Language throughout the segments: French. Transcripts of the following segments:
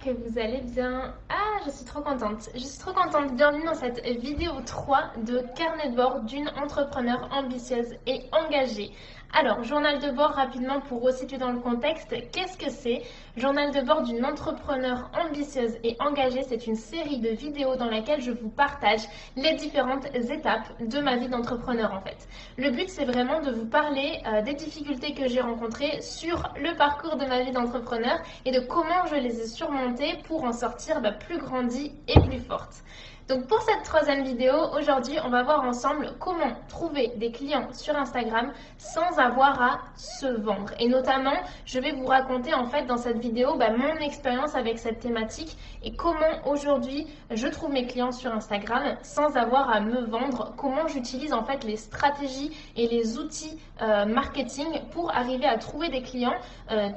que vous allez bien. Ah, je suis trop contente. Je suis trop contente. Bienvenue dans cette vidéo 3 de carnet de bord d'une entrepreneure ambitieuse et engagée. Alors, journal de bord rapidement pour resituer dans le contexte. Qu'est-ce que c'est? Journal de bord d'une entrepreneure ambitieuse et engagée, c'est une série de vidéos dans laquelle je vous partage les différentes étapes de ma vie d'entrepreneur en fait. Le but, c'est vraiment de vous parler des difficultés que j'ai rencontrées sur le parcours de ma vie d'entrepreneur et de comment je les ai surmontées pour en sortir plus grandie et plus forte. Donc pour cette troisième vidéo, aujourd'hui, on va voir ensemble comment trouver des clients sur Instagram sans avoir à se vendre. Et notamment, je vais vous raconter en fait dans cette vidéo mon expérience avec cette thématique et comment aujourd'hui je trouve mes clients sur Instagram sans avoir à me vendre, comment j'utilise en fait les stratégies et les outils marketing pour arriver à trouver des clients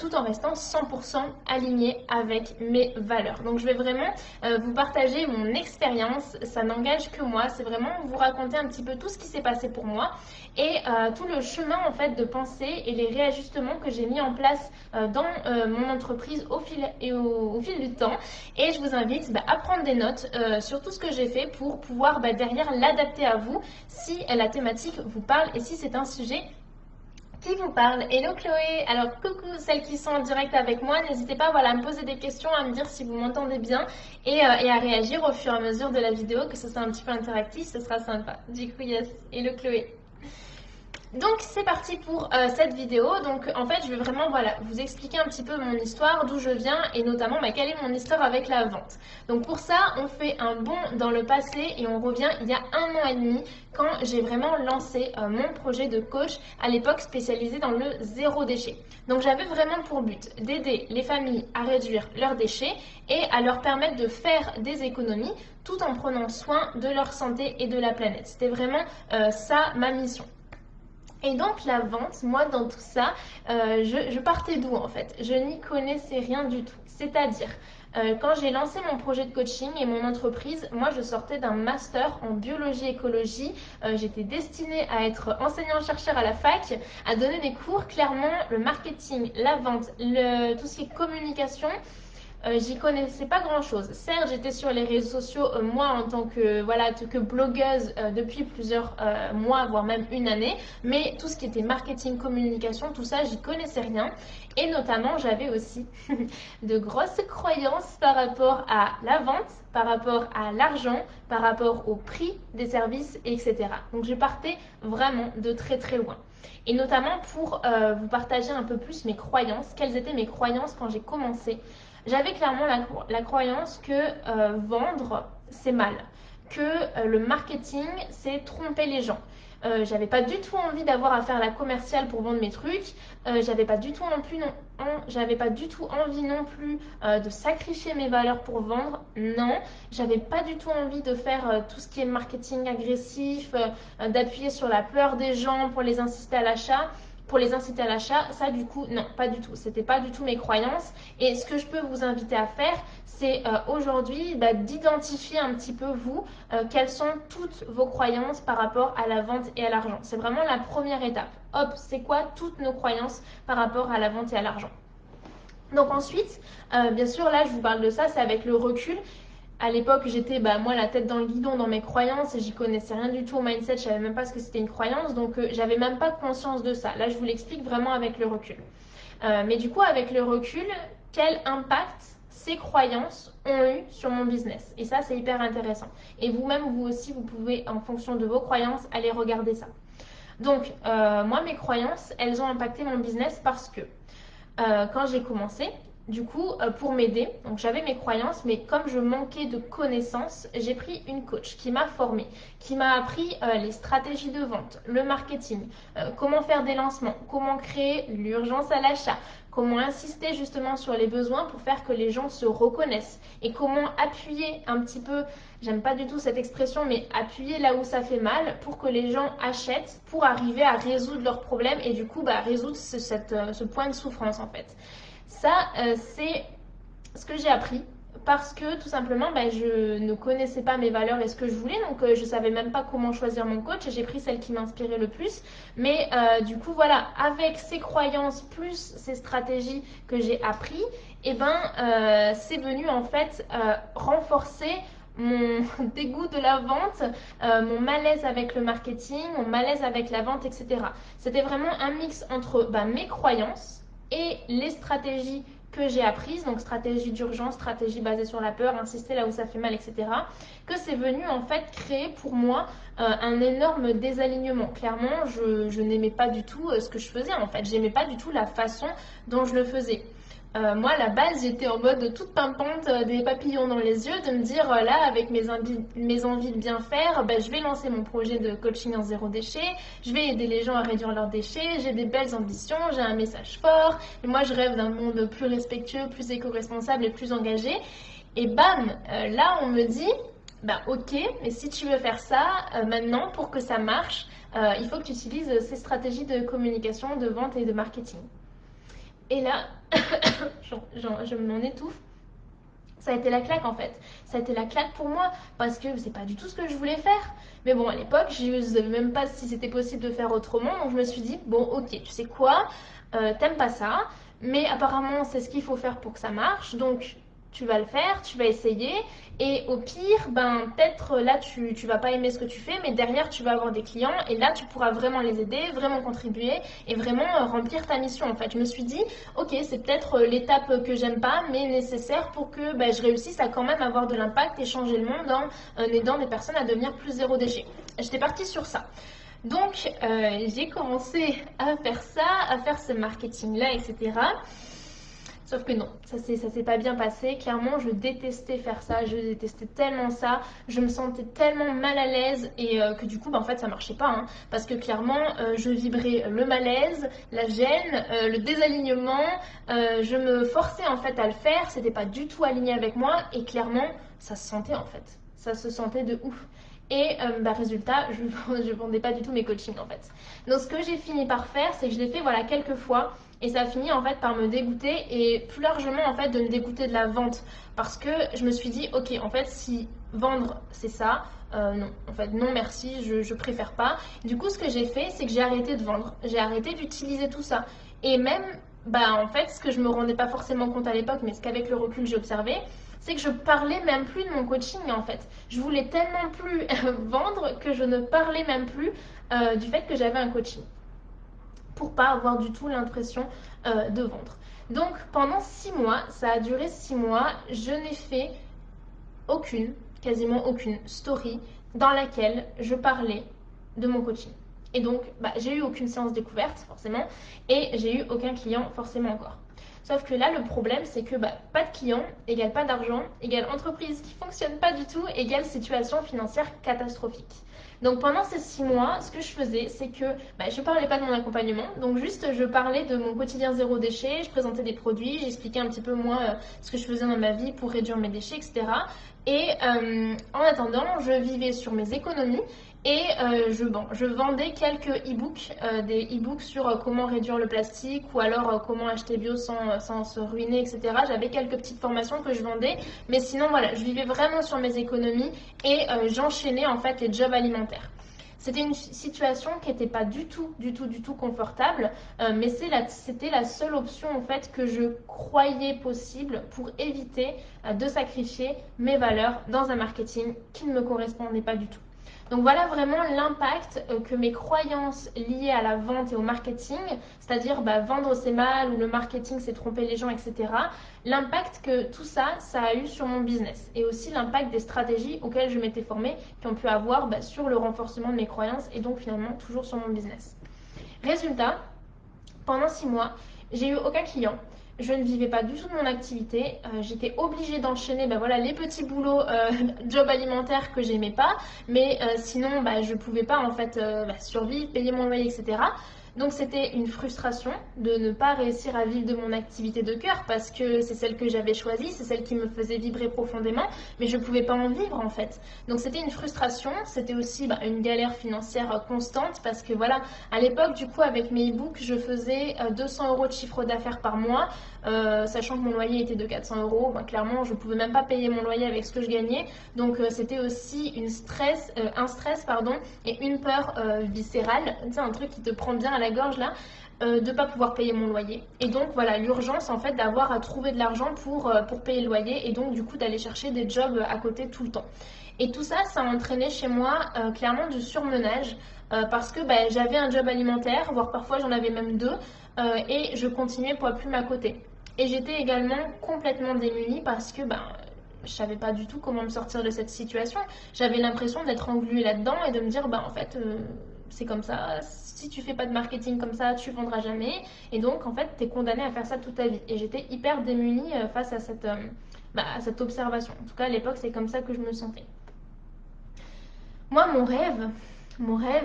tout en restant 100% aligné avec mes valeurs. Donc je vais vraiment vous partager mon expérience. Ça n'engage que moi, c'est vraiment vous raconter un petit peu tout ce qui s'est passé pour moi et tout le chemin en fait de pensée et les réajustements que j'ai mis en place dans mon entreprise au fil du temps. Et je vous invite à prendre des notes sur tout ce que j'ai fait pour pouvoir derrière l'adapter à vous si la thématique vous parle et si c'est un sujet qui vous parle. Hello Chloé, alors coucou celles qui sont en direct avec moi, n'hésitez pas à me poser des questions, à me dire si vous m'entendez bien et à réagir au fur et à mesure de la vidéo, que ce soit un petit peu interactif, ce sera sympa. Du coup yes, hello Chloé. Donc c'est parti pour cette vidéo. Donc en fait je vais vraiment vous expliquer un petit peu mon histoire, d'où je viens et notamment quelle est mon histoire avec la vente. Donc pour ça on fait un bond dans le passé et on revient il y a 1 an et demi quand j'ai vraiment lancé mon projet de coach à l'époque spécialisé dans le zéro déchet. Donc j'avais vraiment pour but d'aider les familles à réduire leurs déchets et à leur permettre de faire des économies tout en prenant soin de leur santé et de la planète. C'était vraiment ça ma mission. Et donc la vente, moi dans tout ça, je partais d'où en fait? Je n'y connaissais rien du tout. C'est-à-dire, quand j'ai lancé mon projet de coaching et mon entreprise, moi je sortais d'un master en biologie-écologie. J'étais destinée à être enseignant-chercheur à la fac, à donner des cours. Clairement, le marketing, la vente, tout ce qui est communication, j'y connaissais pas grand chose. Certes, j'étais sur les réseaux sociaux, moi en tant que blogueuse depuis plusieurs mois, voire même 1 année, mais tout ce qui était marketing, communication, tout ça, j'y connaissais rien. Et notamment, j'avais aussi de grosses croyances par rapport à la vente, par rapport à l'argent, par rapport au prix des services, etc. Donc je partais vraiment de très très loin. Et notamment pour vous partager un peu plus mes croyances, quelles étaient mes croyances quand j'ai commencé. J'avais clairement la croyance que vendre, c'est mal, que le marketing, c'est tromper les gens. J'avais pas du tout envie d'avoir à faire la commerciale pour vendre mes trucs. J'avais pas du tout envie non plus de sacrifier mes valeurs pour vendre. Non, j'avais pas du tout envie de faire tout ce qui est marketing agressif, d'appuyer sur la peur des gens pour les inciter à l'achat. Ça du coup, non, pas du tout. C'était pas du tout mes croyances. Et ce que je peux vous inviter à faire, c'est aujourd'hui d'identifier un petit peu vous, quelles sont toutes vos croyances par rapport à la vente et à l'argent. C'est vraiment la première étape. Hop, c'est quoi toutes nos croyances par rapport à la vente et à l'argent? Donc ensuite, bien sûr, là, je vous parle de ça, c'est avec le recul. À l'époque, j'étais moi la tête dans le guidon dans mes croyances et j'y connaissais rien du tout au mindset, je savais même pas ce que c'était une croyance, donc j'avais même pas conscience de ça. Là, je vous l'explique vraiment avec le recul. Mais du coup, avec le recul, quel impact ces croyances ont eu sur mon business? Et ça, c'est hyper intéressant. Et vous-même, vous aussi, vous pouvez, en fonction de vos croyances, aller regarder ça. Donc, moi, mes croyances, elles ont impacté mon business parce que quand j'ai commencé, du coup, pour m'aider, donc j'avais mes croyances, mais comme je manquais de connaissances, j'ai pris une coach qui m'a formée, qui m'a appris les stratégies de vente, le marketing, comment faire des lancements, comment créer l'urgence à l'achat, comment insister justement sur les besoins pour faire que les gens se reconnaissent et comment appuyer un petit peu, j'aime pas du tout cette expression, mais appuyer là où ça fait mal pour que les gens achètent pour arriver à résoudre leurs problèmes et du coup résoudre ce point de souffrance en fait. Ça, c'est ce que j'ai appris parce que tout simplement je ne connaissais pas mes valeurs et ce que je voulais, donc je savais même pas comment choisir mon coach et j'ai pris celle qui m'inspirait le plus. Mais du coup voilà, avec ces croyances plus ces stratégies que j'ai appris, c'est venu en fait renforcer mon dégoût de la vente, mon malaise avec le marketing, mon malaise avec la vente, etc. C'était vraiment un mix entre mes croyances et les stratégies que j'ai apprises, donc stratégie d'urgence, stratégie basée sur la peur, insister là où ça fait mal, etc. Que c'est venu en fait créer pour moi un énorme désalignement. Clairement, je n'aimais pas du tout ce que je faisais en fait. J'aimais pas du tout la façon dont je le faisais. Moi, à la base, j'étais en mode toute pimpante, des papillons dans les yeux, de me dire là, avec mes envies de bien faire, je vais lancer mon projet de coaching en zéro déchet, je vais aider les gens à réduire leurs déchets, j'ai des belles ambitions, j'ai un message fort, et moi, je rêve d'un monde plus respectueux, plus éco-responsable et plus engagé. Et bam, là, on me dit, ok, mais si tu veux faire ça, maintenant, pour que ça marche, il faut que tu utilises ces stratégies de communication, de vente et de marketing. Et là, je m'en étouffe. Ça a été la claque en fait. Ça a été la claque pour moi parce que c'est pas du tout ce que je voulais faire. Mais bon, à l'époque, je ne savais même pas si c'était possible de faire autrement. Donc je me suis dit, bon, ok, tu sais quoi, t'aimes pas ça, mais apparemment c'est ce qu'il faut faire pour que ça marche. Donc tu vas le faire, tu vas essayer. Et au pire, peut-être là tu vas pas aimer ce que tu fais, mais derrière tu vas avoir des clients et là tu pourras vraiment les aider, vraiment contribuer et vraiment remplir ta mission en fait. Je me suis dit, ok, c'est peut-être l'étape que j'aime pas, mais nécessaire pour que je réussisse à quand même avoir de l'impact et changer le monde en aidant des personnes à devenir plus zéro déchet. J'étais partie sur ça. Donc j'ai commencé à faire ça, à faire ce marketing là, etc. Sauf que non, ça s'est pas bien passé. Clairement, je détestais faire ça, je détestais tellement ça, je me sentais tellement mal à l'aise et que du coup, en fait, ça marchait pas. Hein, parce que clairement, je vibrais le malaise, la gêne, le désalignement. Je me forçais en fait à le faire, c'était pas du tout aligné avec moi et clairement, ça se sentait en fait. Ça se sentait de ouf. Et résultat, je vendais pas du tout mes coachings en fait. Donc ce que j'ai fini par faire, c'est que je l'ai fait voilà quelques fois. Et ça a fini en fait par me dégoûter et plus largement en fait de me dégoûter de la vente parce que je me suis dit ok en fait si vendre c'est ça, non en fait non merci je préfère pas. Du coup ce que j'ai fait c'est que j'ai arrêté de vendre, j'ai arrêté d'utiliser tout ça et même en fait ce que je me rendais pas forcément compte à l'époque mais ce qu'avec le recul j'ai observé c'est que je parlais même plus de mon coaching en fait. Je voulais tellement plus vendre que je ne parlais même plus du fait que j'avais un coaching pour pas avoir du tout l'impression de vendre. Donc pendant 6 mois, ça a duré 6 mois, je n'ai fait quasiment aucune story dans laquelle je parlais de mon coaching. Et donc j'ai eu aucune séance découverte forcément et j'ai eu aucun client forcément encore. Sauf que là, le problème, c'est que pas de clients égale pas d'argent, égale entreprise qui fonctionne pas du tout, égale situation financière catastrophique. Donc pendant ces 6 mois, ce que je faisais, c'est que je parlais pas de mon accompagnement, donc juste je parlais de mon quotidien zéro déchet, je présentais des produits, j'expliquais un petit peu moi ce que je faisais dans ma vie pour réduire mes déchets, etc. Et en attendant, je vivais sur mes économies et je vendais quelques e-books, des e-books sur comment réduire le plastique ou alors comment acheter bio sans se ruiner, etc. J'avais quelques petites formations que je vendais, mais sinon voilà, je vivais vraiment sur mes économies et j'enchaînais en fait les jobs alimentaires. C'était une situation qui n'était pas du tout confortable, mais c'était la seule option en fait que je croyais possible pour éviter de sacrifier mes valeurs dans un marketing qui ne me correspondait pas du tout. Donc voilà vraiment l'impact que mes croyances liées à la vente et au marketing, c'est-à-dire vendre c'est mal ou le marketing c'est tromper les gens, etc. L'impact que tout ça, ça a eu sur mon business et aussi l'impact des stratégies auxquelles je m'étais formée qui ont pu avoir sur le renforcement de mes croyances et donc finalement toujours sur mon business. Résultat, pendant 6 mois, j'ai eu aucun client. Je ne vivais pas du tout de mon activité. J'étais obligée d'enchaîner les petits boulots job alimentaire que j'aimais pas. Mais sinon, je ne pouvais pas en fait survivre, payer mon loyer, etc. Donc c'était une frustration de ne pas réussir à vivre de mon activité de cœur parce que c'est celle que j'avais choisie, c'est celle qui me faisait vibrer profondément, mais je ne pouvais pas en vivre en fait. Donc c'était une frustration, c'était aussi une galère financière constante parce que voilà, à l'époque du coup avec mes e-books, je faisais 200 euros de chiffre d'affaires par mois, sachant que mon loyer était de 400 euros. Clairement, je ne pouvais même pas payer mon loyer avec ce que je gagnais. Donc c'était aussi un stress et une peur viscérale, tu sais, un truc qui te prend bien à la gorge là, de ne pas pouvoir payer mon loyer. Et donc voilà, l'urgence en fait d'avoir à trouver de l'argent pour payer le loyer et donc du coup d'aller chercher des jobs à côté tout le temps. Et tout ça, ça a entraîné chez moi clairement du surmenage parce que j'avais un job alimentaire, voire parfois j'en avais même deux, et je continuais poids plume à côté. Et j'étais également complètement démunie parce que je savais pas du tout comment me sortir de cette situation. J'avais l'impression d'être engluée là-dedans et de me dire en fait c'est comme ça, si tu fais pas de marketing comme ça, tu vendras jamais et donc en fait tu es condamné à faire ça toute ta vie. Et j'étais hyper démunie face à cette observation. En tout cas à l'époque c'est comme ça que je me sentais. Moi mon rêve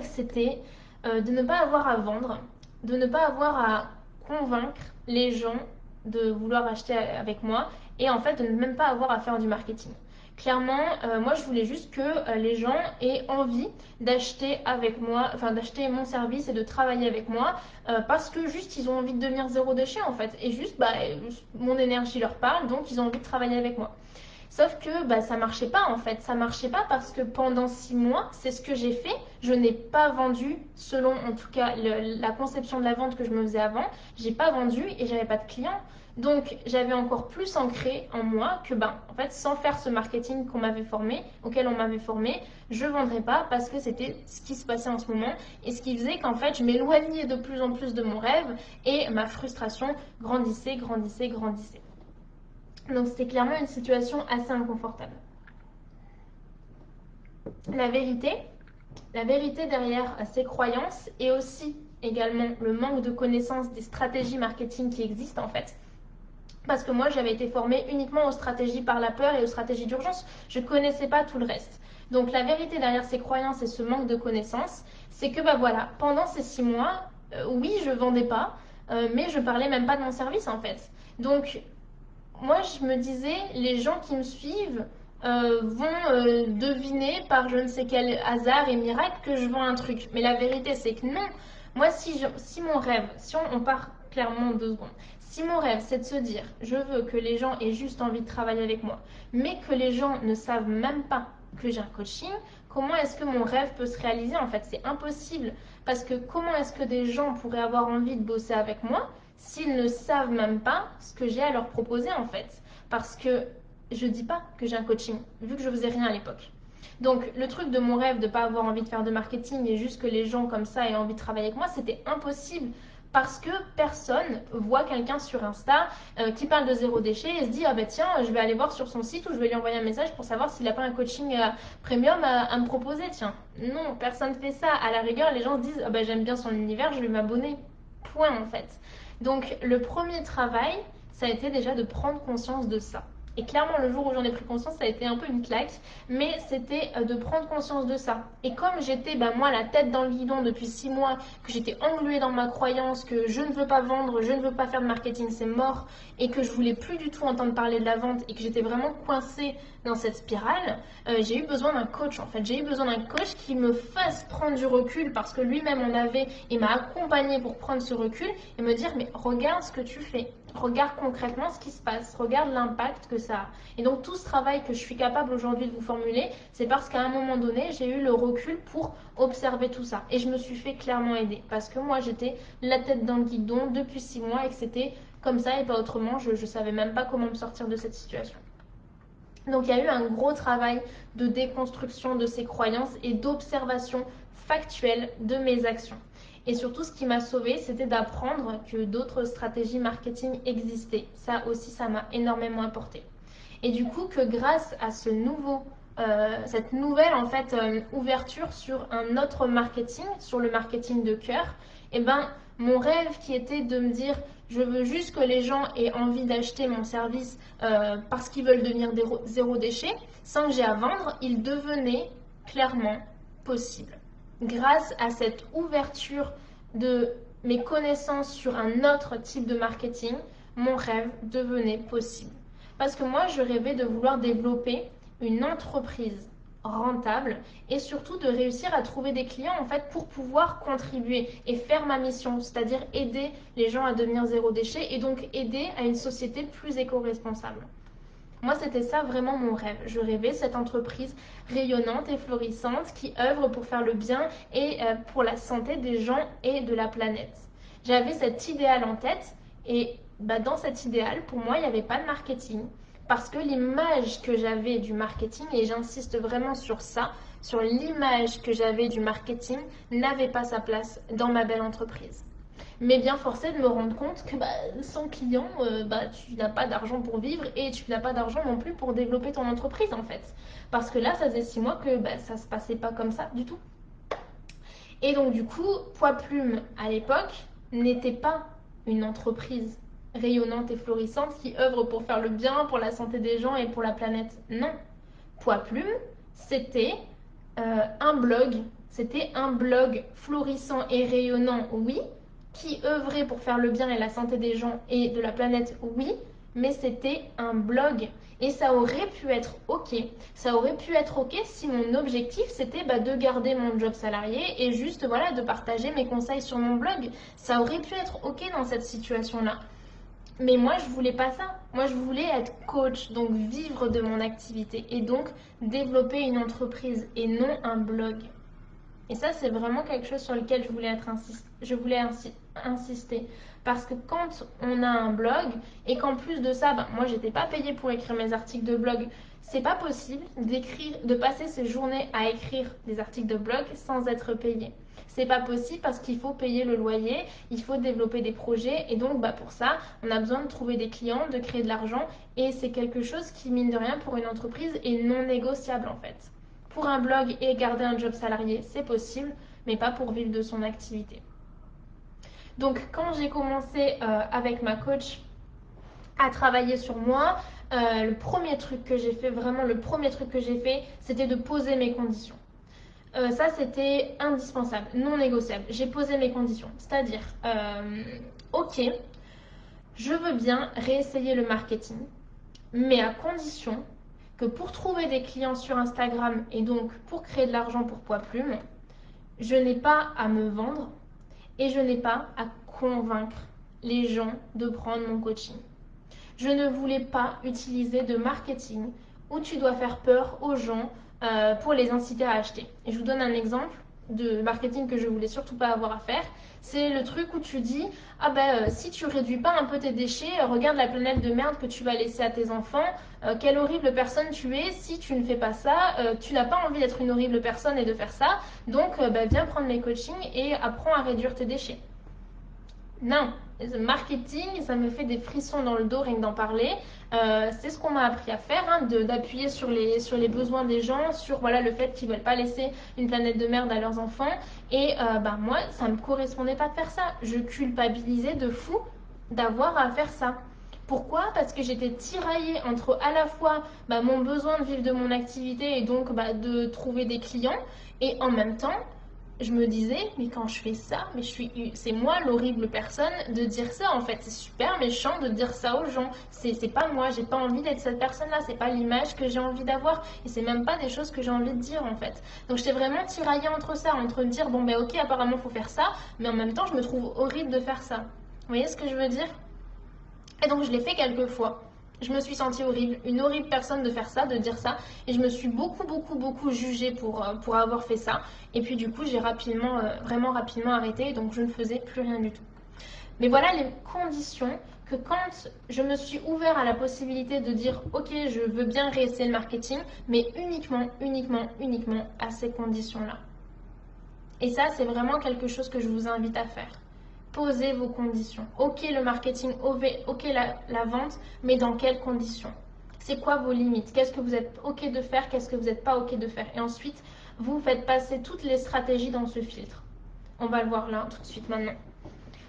c'était de ne pas avoir à vendre, de ne pas avoir à convaincre les gens de vouloir acheter avec moi et en fait de ne même pas avoir à faire du marketing. Clairement, moi je voulais juste que les gens aient envie d'acheter avec moi, enfin d'acheter mon service et de travailler avec moi parce que juste ils ont envie de devenir zéro déchet en fait et juste mon énergie leur parle donc ils ont envie de travailler avec moi. Sauf que ça marchait pas en fait, ça marchait pas parce que pendant 6 mois, c'est ce que j'ai fait, je n'ai pas vendu selon en tout cas la conception de la vente que je me faisais avant, j'ai pas vendu et j'avais pas de clients. Donc j'avais encore plus ancré en moi que en fait sans faire ce marketing auquel on m'avait formé, je vendrais pas parce que c'était ce qui se passait en ce moment et ce qui faisait qu'en fait je m'éloignais de plus en plus de mon rêve et ma frustration grandissait. Donc c'était clairement une situation assez inconfortable. La vérité derrière ces croyances et aussi également le manque de connaissance des stratégies marketing qui existent en fait. Parce que moi j'avais été formée uniquement aux stratégies par la peur et aux stratégies d'urgence. Je ne connaissais pas tout le reste. Donc la vérité derrière ces croyances et ce manque de connaissances, c'est que voilà, pendant ces 6 mois, oui je vendais pas, mais je parlais même pas de mon service en fait. Donc moi, je me disais, les gens qui me suivent vont deviner par je ne sais quel hasard et miracle que je vends un truc. Mais la vérité, c'est que non. Moi, si mon rêve, si on part clairement 2 secondes, si mon rêve, c'est de se dire, je veux que les gens aient juste envie de travailler avec moi, mais que les gens ne savent même pas que j'ai un coaching, comment est-ce que mon rêve peut se réaliser? En fait, c'est impossible. Parce que comment est-ce que des gens pourraient avoir envie de bosser avec moi s'ils ne savent même pas ce que j'ai à leur proposer en fait? Parce que je dis pas que j'ai un coaching, vu que je faisais rien à l'époque. Donc le truc de mon rêve de pas avoir envie de faire de marketing et juste que les gens comme ça aient envie de travailler avec moi, c'était impossible parce que personne voit quelqu'un sur Insta qui parle de zéro déchet et se dit tiens je vais aller voir sur son site ou je vais lui envoyer un message pour savoir s'il n'a pas un coaching premium à me proposer. Tiens, non, personne fait ça. À la rigueur les gens se disent j'aime bien son univers, je vais m'abonner. Point en fait. Donc le premier travail, ça a été déjà de prendre conscience de ça. Et clairement, le jour où j'en ai pris conscience, ça a été un peu une claque, mais c'était de prendre conscience de ça. Et comme j'étais, moi, la tête dans le guidon depuis 6 mois, que j'étais engluée dans ma croyance que je ne veux pas vendre, je ne veux pas faire de marketing, c'est mort, et que je voulais plus du tout entendre parler de la vente, et que j'étais vraiment coincée dans cette spirale, j'ai eu besoin d'un coach, en fait. J'ai eu besoin d'un coach qui me fasse prendre du recul, parce que lui-même en avait, et m'a accompagnée pour prendre ce recul, et me dire, mais regarde ce que tu fais. Regarde concrètement ce qui se passe, regarde l'impact que ça a. Et donc tout ce travail que je suis capable aujourd'hui de vous formuler, c'est parce qu'à un moment donné, j'ai eu le recul pour observer tout ça. Et je me suis fait clairement aider. Parce que moi, j'étais la tête dans le guidon depuis 6 mois et que c'était comme ça et pas autrement. Je ne savais même pas comment me sortir de cette situation. Donc il y a eu un gros travail de déconstruction de ces croyances et d'observation factuelle de mes actions. Et surtout, ce qui m'a sauvée, c'était d'apprendre que d'autres stratégies marketing existaient. Ça aussi, ça m'a énormément apporté. Et du coup, que grâce à cette nouvelle en fait ouverture sur un autre marketing, sur le marketing de cœur, mon rêve qui était de me dire je veux juste que les gens aient envie d'acheter mon service parce qu'ils veulent devenir zéro déchet, sans que j'ai à vendre, il devenait clairement possible. Grâce à cette ouverture de mes connaissances sur un autre type de marketing, mon rêve devenait possible. Parce que moi, je rêvais de vouloir développer une entreprise rentable et surtout de réussir à trouver des clients en fait pour pouvoir contribuer et faire ma mission, c'est-à-dire aider les gens à devenir zéro déchet et donc aider à une société plus éco-responsable. Moi, c'était ça vraiment mon rêve. Je rêvais cette entreprise rayonnante et florissante qui œuvre pour faire le bien et pour la santé des gens et de la planète. J'avais cet idéal en tête et dans cet idéal, pour moi, il n'y avait pas de marketing parce que l'image que j'avais du marketing, et j'insiste vraiment sur ça, sur l'image que j'avais du marketing, n'avait pas sa place dans ma belle entreprise. Mais bien forcé de me rendre compte que sans clients, tu n'as pas d'argent pour vivre et tu n'as pas d'argent non plus pour développer ton entreprise en fait. Parce que là, ça faisait 6 mois que ça se passait pas comme ça du tout. Et donc du coup, Poids Plume à l'époque n'était pas une entreprise rayonnante et florissante qui œuvre pour faire le bien, pour la santé des gens et pour la planète. Non. Poids Plume, c'était un blog. C'était un blog florissant et rayonnant, oui, qui œuvrait pour faire le bien et la santé des gens et de la planète, oui, mais c'était un blog. Et ça aurait pu être ok. Ça aurait pu être ok si mon objectif c'était de garder mon job salarié et juste voilà de partager mes conseils sur mon blog. Ça aurait pu être ok dans cette situation-là. Mais moi, je voulais pas ça. Moi, je voulais être coach, donc vivre de mon activité et donc développer une entreprise et non un blog. Et ça, c'est vraiment quelque chose sur lequel je voulais insister. Parce que quand on a un blog et qu'en plus de ça, moi, j'étais pas payée pour écrire mes articles de blog, c'est pas possible de passer ses journées à écrire des articles de blog sans être payé. C'est pas possible parce qu'il faut payer le loyer, il faut développer des projets et donc pour ça, on a besoin de trouver des clients, de créer de l'argent et c'est quelque chose qui, mine de rien, pour une entreprise est non négociable en fait. Pour un blog et garder un job salarié, c'est possible, mais pas pour vivre de son activité. Donc quand j'ai commencé avec ma coach à travailler sur moi, le premier truc que j'ai fait, vraiment le premier truc que j'ai fait, c'était de poser mes conditions. Ça, c'était indispensable, non négociable. J'ai posé mes conditions, c'est-à-dire, ok, je veux bien réessayer le marketing, mais à condition que pour trouver des clients sur Instagram et donc pour créer de l'argent pour Poids Plume, je n'ai pas à me vendre et je n'ai pas à convaincre les gens de prendre mon coaching. Je ne voulais pas utiliser de marketing où tu dois faire peur aux gens pour les inciter à acheter. Et je vous donne un exemple de marketing que je voulais surtout pas avoir à faire. C'est le truc où tu dis si tu réduis pas un peu tes déchets, regarde la planète de merde que tu vas laisser à tes enfants, quelle horrible personne tu es si tu ne fais pas ça, tu n'as pas envie d'être une horrible personne et de faire ça, donc viens prendre mes coachings et apprends à réduire tes déchets. Non, le marketing, ça me fait des frissons dans le dos rien que d'en parler. C'est ce qu'on m'a appris à faire, d'appuyer sur les besoins des gens, sur voilà, le fait qu'ils ne veulent pas laisser une planète de merde à leurs enfants. Et moi, ça ne me correspondait pas de faire ça. Je culpabilisais de fou d'avoir à faire ça. Pourquoi? Parce que j'étais tiraillée entre à la fois mon besoin de vivre de mon activité et donc de trouver des clients, et en même temps, je me disais, mais quand je fais ça, c'est moi l'horrible personne de dire ça en fait. C'est super méchant de dire ça aux gens. C'est pas moi, j'ai pas envie d'être cette personne-là. C'est pas l'image que j'ai envie d'avoir. Et c'est même pas des choses que j'ai envie de dire en fait. Donc j'étais vraiment tiraillée entre ça, entre dire, ok, apparemment faut faire ça, mais en même temps, je me trouve horrible de faire ça. Vous voyez ce que je veux dire? Et donc je l'ai fait quelques fois. Je me suis sentie horrible, une horrible personne de faire ça, de dire ça. Et je me suis beaucoup jugée pour avoir fait ça. Et puis du coup, j'ai vraiment rapidement arrêté. Donc je ne faisais plus rien du tout. Mais voilà les conditions que quand je me suis ouvert à la possibilité de dire ok, je veux bien réessayer le marketing, mais uniquement à ces conditions-là. Et ça, c'est vraiment quelque chose que je vous invite à faire. Posez vos conditions. Ok le marketing, ok la vente, mais dans quelles conditions? C'est quoi vos limites? Qu'est-ce que vous êtes ok de faire? Qu'est-ce que vous n'êtes pas ok de faire? Et ensuite, vous faites passer toutes les stratégies dans ce filtre. On va le voir là tout de suite maintenant.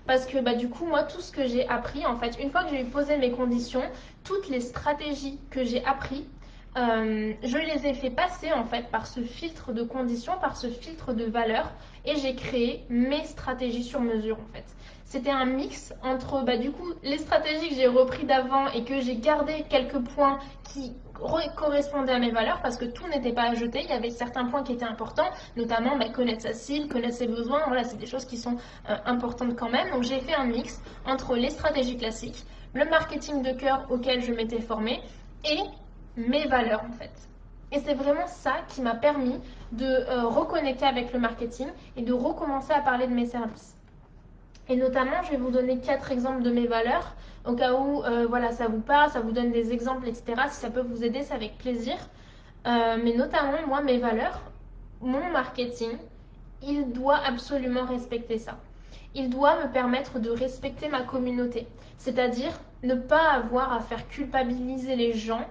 Parce que du coup, moi, tout ce que j'ai appris, en fait, une fois que j'ai posé mes conditions, toutes les stratégies que j'ai appris, je les ai fait passer en fait par ce filtre de conditions, par ce filtre de valeurs, et j'ai créé mes stratégies sur mesure en fait. C'était un mix entre du coup les stratégies que j'ai repris d'avant et que j'ai gardé quelques points qui correspondaient à mes valeurs parce que tout n'était pas à jeter, il y avait certains points qui étaient importants, notamment connaître sa cible, connaître ses besoins, voilà, c'est des choses qui sont importantes quand même. Donc j'ai fait un mix entre les stratégies classiques, le marketing de cœur auquel je m'étais formée et mes valeurs en fait. Et c'est vraiment ça qui m'a permis de reconnecter avec le marketing et de recommencer à parler de mes services. Et notamment, je vais vous donner 4 exemples de mes valeurs, au cas où voilà, ça vous parle, ça vous donne des exemples, etc. Si ça peut vous aider, c'est avec plaisir. Mais notamment, moi, mes valeurs, mon marketing, il doit absolument respecter ça. Il doit me permettre de respecter ma communauté, c'est-à-dire ne pas avoir à faire culpabiliser les gens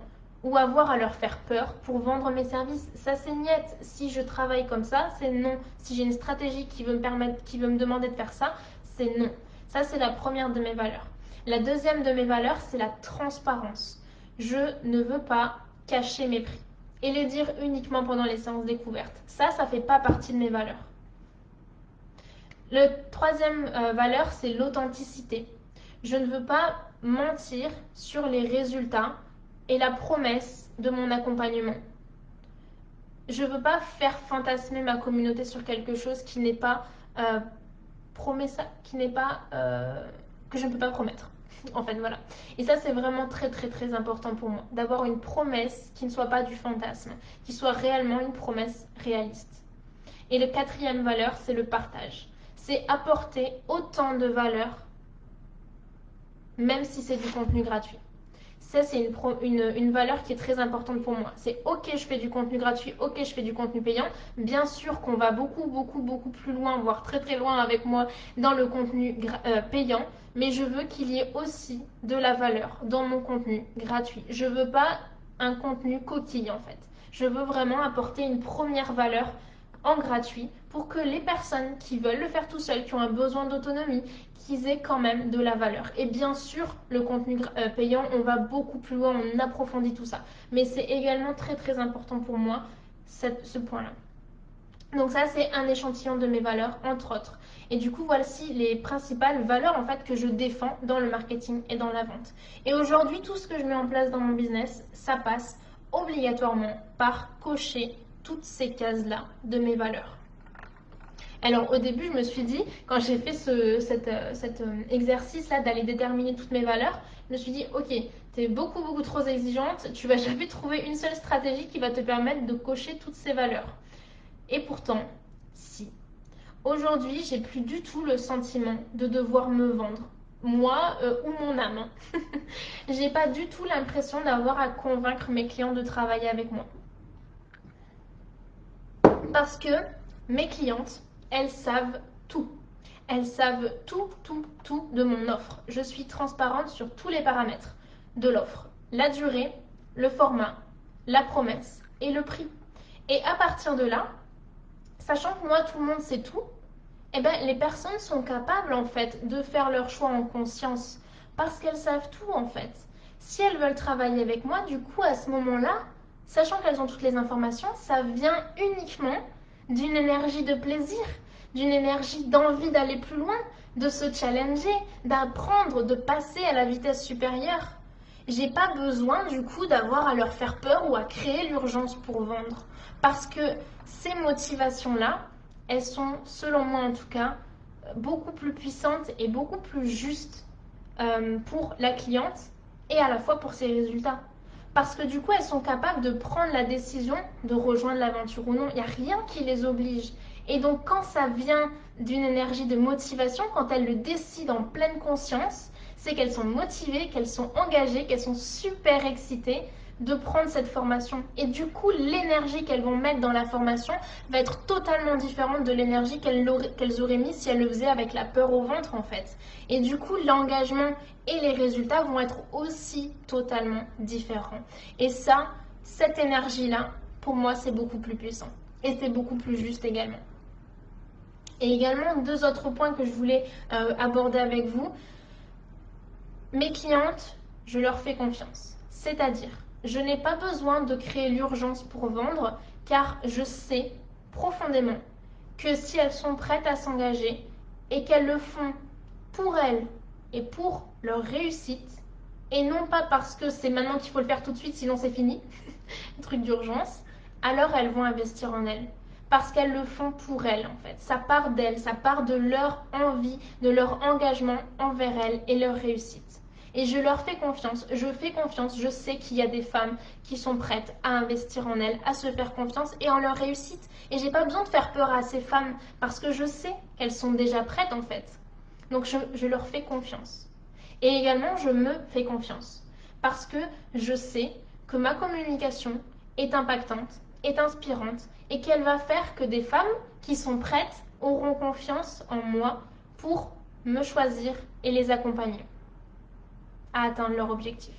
ou avoir à leur faire peur pour vendre mes services. Ça, c'est niet. Si je travaille comme ça, c'est non. Si j'ai une stratégie qui veut me demander de faire ça, c'est non. Ça, c'est la première de mes valeurs. La deuxième de mes valeurs, c'est la transparence. Je ne veux pas cacher mes prix et les dire uniquement pendant les séances découvertes. Ça fait pas partie de mes valeurs. La troisième valeur, c'est l'authenticité. Je ne veux pas mentir sur les résultats et la promesse de mon accompagnement. Je ne veux pas faire fantasmer ma communauté sur quelque chose qui n'est pas qui n'est pas que je ne peux pas promettre. En fait, voilà. Et ça, c'est vraiment très, très, très important pour moi, d'avoir une promesse qui ne soit pas du fantasme, qui soit réellement une promesse réaliste. Et la quatrième valeur, c'est le partage. C'est apporter autant de valeur, même si c'est du contenu gratuit. Ça, c'est une valeur qui est très importante pour moi. C'est ok, je fais du contenu gratuit, ok, je fais du contenu payant. Bien sûr qu'on va beaucoup, beaucoup, beaucoup plus loin, voire très, très loin avec moi dans le contenu payant, mais je veux qu'il y ait aussi de la valeur dans mon contenu gratuit. Je veux pas un contenu coquille en fait. Je veux vraiment apporter une première valeur en gratuit pour que les personnes qui veulent le faire tout seuls, qui ont un besoin d'autonomie, qu'ils aient quand même de la valeur. Et bien sûr, le contenu payant, on va beaucoup plus loin, on approfondit tout ça. Mais c'est également très très important pour moi, ce point-là. Donc ça, c'est un échantillon de mes valeurs, entre autres. Et du coup, voici les principales valeurs en fait que je défends dans le marketing et dans la vente. Et aujourd'hui, tout ce que je mets en place dans mon business, ça passe obligatoirement par cocher toutes ces cases-là de mes valeurs. Alors au début, je me suis dit, quand j'ai fait cet exercice-là d'aller déterminer toutes mes valeurs, je me suis dit, ok, tu es beaucoup, beaucoup trop exigeante, tu vas jamais trouver une seule stratégie qui va te permettre de cocher toutes ces valeurs. Et pourtant, si. Aujourd'hui, j'ai plus du tout le sentiment de devoir me vendre, moi ou mon âme. J'ai pas du tout l'impression d'avoir à convaincre mes clients de travailler avec moi. Parce que mes clientes, elles savent tout. Elles savent tout, tout, tout de mon offre. Je suis transparente sur tous les paramètres de l'offre. La durée, le format, la promesse et le prix. Et à partir de là, sachant que moi, tout le monde sait tout, eh ben, les personnes sont capables en fait de faire leur choix en conscience parce qu'elles savent tout en fait. Si elles veulent travailler avec moi, du coup, à ce moment-là, sachant qu'elles ont toutes les informations, ça vient uniquement d'une énergie de plaisir, d'une énergie d'envie d'aller plus loin, de se challenger, d'apprendre, de passer à la vitesse supérieure. J'ai pas besoin du coup d'avoir à leur faire peur ou à créer l'urgence pour vendre. Parce que ces motivations-là, elles sont, selon moi en tout cas, beaucoup plus puissantes et beaucoup plus justes pour la cliente et à la fois pour ses résultats. Parce que du coup, elles sont capables de prendre la décision de rejoindre l'aventure ou non. Il n'y a rien qui les oblige. Et donc, quand ça vient d'une énergie de motivation, quand elles le décident en pleine conscience, c'est qu'elles sont motivées, qu'elles sont engagées, qu'elles sont super excitées de prendre cette formation. Et du coup, l'énergie qu'elles vont mettre dans la formation va être totalement différente de l'énergie qu'elles auraient mis si elles le faisaient avec la peur au ventre, en fait. Et du coup, l'engagement et les résultats vont être aussi totalement différents. Et ça, cette énergie-là, pour moi, c'est beaucoup plus puissant. Et c'est beaucoup plus juste également. Et également, 2 autres points que je voulais aborder avec vous. Mes clientes, je leur fais confiance. C'est-à-dire, je n'ai pas besoin de créer l'urgence pour vendre car je sais profondément que si elles sont prêtes à s'engager et qu'elles le font pour elles et pour leur réussite, et non pas parce que c'est maintenant qu'il faut le faire tout de suite, sinon c'est fini, truc d'urgence, alors elles vont investir en elles. Parce qu'elles le font pour elles, en fait. Ça part d'elles, ça part de leur envie, de leur engagement envers elles et leur réussite. Et je leur fais confiance, je sais qu'il y a des femmes qui sont prêtes à investir en elles, à se faire confiance et en leur réussite. Et j'ai pas besoin de faire peur à ces femmes parce que je sais qu'elles sont déjà prêtes en fait. Donc je leur fais confiance. Et également, je me fais confiance parce que je sais que ma communication est impactante, est inspirante et qu'elle va faire que des femmes qui sont prêtes auront confiance en moi pour me choisir et les accompagner à atteindre leur objectif.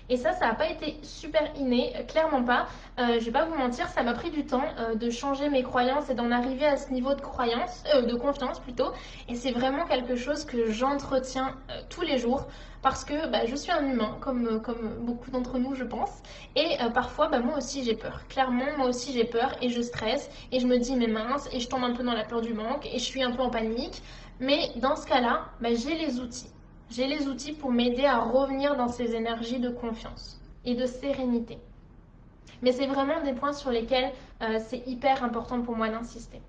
Et ça n'a pas été super inné, clairement pas. Je vais pas vous mentir, ça m'a pris du temps de changer mes croyances et d'en arriver à ce niveau de croyance, de confiance plutôt. Et c'est vraiment quelque chose que j'entretiens tous les jours parce que je suis un humain, comme beaucoup d'entre nous, je pense. Et parfois, moi aussi j'ai peur. Clairement, moi aussi j'ai peur et je stresse et je me dis mais mince et je tombe un peu dans la peur du manque et je suis un peu en panique. Mais dans ce cas-là, j'ai les outils. J'ai les outils pour m'aider à revenir dans ces énergies de confiance et de sérénité. Mais c'est vraiment des points sur lesquels c'est hyper important pour moi d'insister.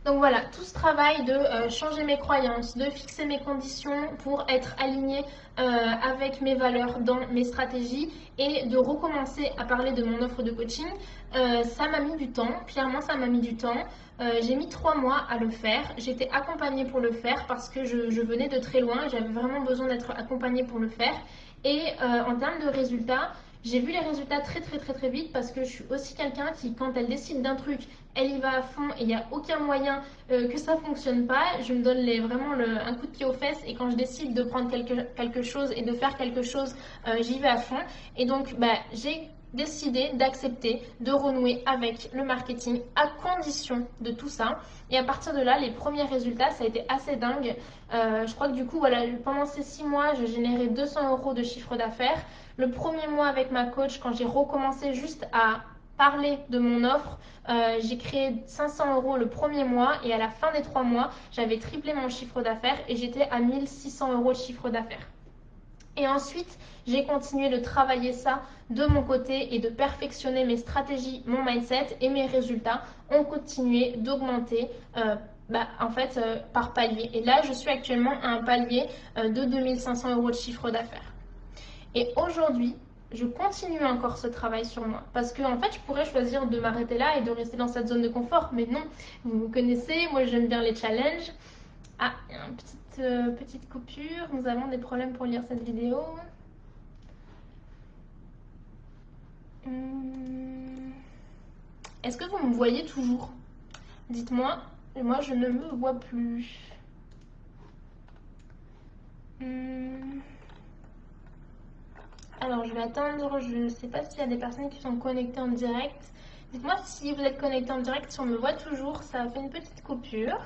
Donc voilà, tout ce travail de changer mes croyances, de fixer mes conditions pour être alignée avec mes valeurs dans mes stratégies et de recommencer à parler de mon offre de coaching, ça m'a mis du temps, clairement ça m'a mis du temps. J'ai mis 3 mois à le faire, j'étais accompagnée pour le faire parce que je venais de très loin et j'avais vraiment besoin d'être accompagnée pour le faire. Et en termes de résultats, j'ai vu les résultats très vite parce que je suis aussi quelqu'un qui, quand elle décide d'un truc, elle y va à fond et il n'y a aucun moyen que ça ne fonctionne pas. Je me donne vraiment un coup de pied aux fesses et quand je décide de prendre quelque chose et de faire quelque chose, j'y vais à fond. Et donc, j'ai décidé d'accepter de renouer avec le marketing à condition de tout ça. Et à partir de là, les premiers résultats, ça a été assez dingue. Je crois que du coup, voilà, pendant ces 6 mois, j'ai généré 200 € de chiffre d'affaires. Le premier mois avec ma coach, quand j'ai recommencé juste à parler de mon offre, j'ai créé 500 € le premier mois et à la fin des 3 mois, j'avais triplé mon chiffre d'affaires et j'étais à 1600 € de chiffre d'affaires. Et ensuite, j'ai continué de travailler ça de mon côté et de perfectionner mes stratégies, mon mindset et mes résultats ont continué d'augmenter par palier. Et là, je suis actuellement à un palier de 2500 € de chiffre d'affaires. Et aujourd'hui, je continue encore ce travail sur moi. Parce que en fait, je pourrais choisir de m'arrêter là et de rester dans cette zone de confort. Mais non, vous me connaissez, moi j'aime bien les challenges. Ah, il y a une petite coupure. Nous avons des problèmes pour lire cette vidéo. Est-ce que vous me voyez toujours? Dites-moi. Moi, je ne me vois plus. Alors, je vais attendre. Je ne sais pas s'il y a des personnes qui sont connectées en direct. Dites-moi si vous êtes connecté en direct, si on me voit toujours. Ça a fait une petite coupure.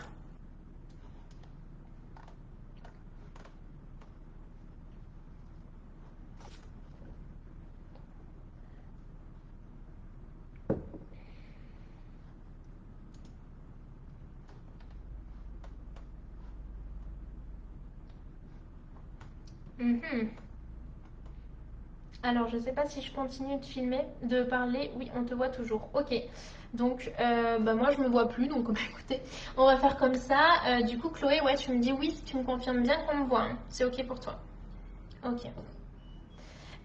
Alors, je ne sais pas si je continue de filmer, de parler. Oui, on te voit toujours. Ok. Donc, moi, je me vois plus. Donc, écoutez, on va faire comme ça. Du coup, Chloé, ouais, tu me dis oui si tu me confirmes bien qu'on me voit. Hein. C'est ok pour toi. Ok.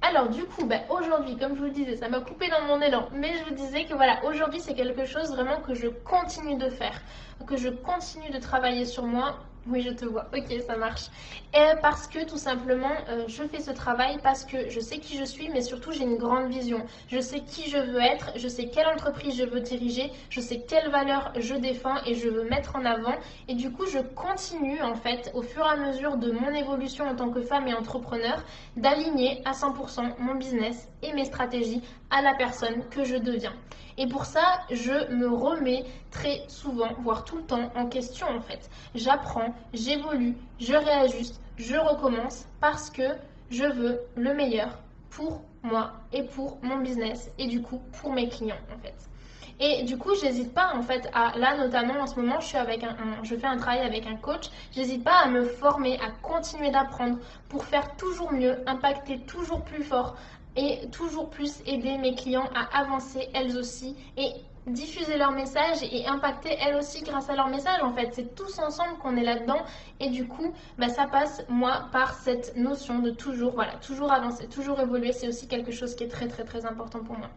Alors, du coup, aujourd'hui, comme je vous le disais, ça m'a coupé dans mon élan. Mais je vous disais que voilà, aujourd'hui, c'est quelque chose vraiment que je continue de faire. Que je continue de travailler sur moi. Oui, je te vois. Ok, ça marche. Et parce que tout simplement, je fais ce travail parce que je sais qui je suis, mais surtout j'ai une grande vision. Je sais qui je veux être, je sais quelle entreprise je veux diriger, je sais quelles valeurs je défends et je veux mettre en avant. Et du coup, je continue en fait, au fur et à mesure de mon évolution en tant que femme et entrepreneur, d'aligner à 100% mon business et mes stratégies à la personne que je deviens. Et pour ça, je me remets très souvent, voire tout le temps, en question en fait. J'apprends, j'évolue, je réajuste, je recommence parce que je veux le meilleur pour moi et pour mon business et du coup pour mes clients en fait. Et du coup, j'hésite pas en fait à, là notamment en ce moment, je fais un travail avec un coach, j'hésite pas à me former, à continuer d'apprendre pour faire toujours mieux, impacter toujours plus fort et toujours plus aider mes clients à avancer elles aussi et diffuser leur message et impacter elles aussi grâce à leur message en fait. C'est tous ensemble qu'on est là-dedans et du coup, bah, ça passe moi par cette notion de toujours, voilà, toujours avancer, toujours évoluer. C'est aussi quelque chose qui est très très très important pour moi.